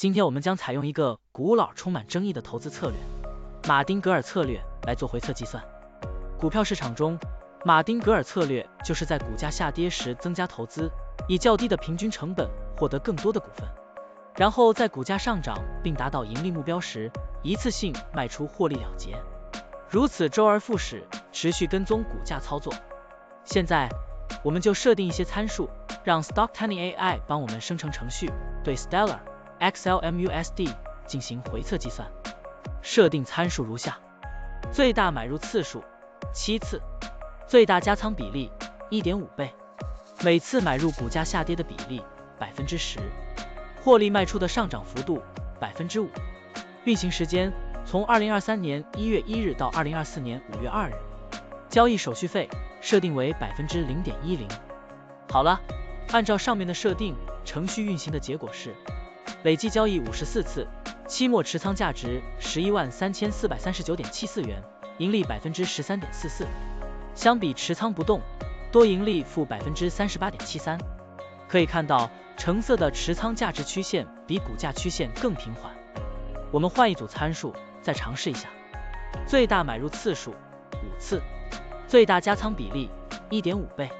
今天我们将采用一个古老、充满争议的投资策略——马丁格尔策略来做回测计算。股票市场中，马丁格尔策略就是在股价下跌时增加投资，以较低的平均成本获得更多的股份，然后在股价上涨并达到盈利目标时，一次性卖出获利了结。如此周而复始，持续跟踪股价操作。现在，我们就设定一些参数，让 Stocktiny AI 帮我们生成程序，对 Stellar、XLMUSD 进行回测计算。设定参数如下：最大买入次数7次，最大加仓比例 1.5 倍，每次买入股价下跌的比例 10%， 获利卖出的上涨幅度 5%。运行时间从2023年1月1日到2024年5月2日。交易手续费设定为 0.10%。好了，按照上面的设定，程序运行的结果是累计交易54次，期末持仓价值113439.74元，盈利 13.44%。相比持仓不动，多盈利负 38.73%。可以看到，橙色的持仓价值曲线比股价曲线更平缓。我们换一组参数，再尝试一下。最大买入次数5次，最大加仓比例 1.5 倍，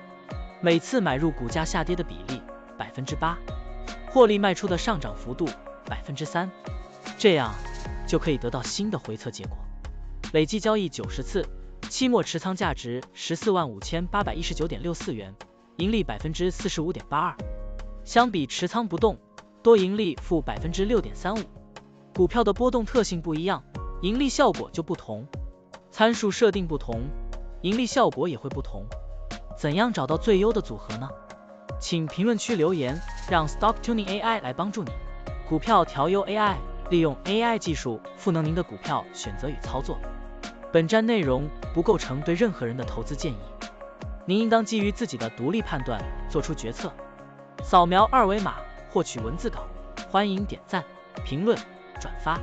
每次买入股价下跌的比例 8%， 获利卖出的上涨幅度 3%， 这样就可以得到新的回测结果。累计交易90次，期末持仓价值145819.64元，盈利 45.82%。相比持仓不动，多盈利负 6.35%。股票的波动特性不一样，盈利效果就不同。参数设定不同，盈利效果也会不同。怎样找到最优的组合呢？请评论区留言，让 Stocktiny AI 来帮助你。股票调优 AI， 利用 AI 技术赋能您的股票选择与操作。本站内容不构成对任何人的投资建议，您应当基于自己的独立判断做出决策。扫描二维码获取文字稿，欢迎点赞、评论、转发。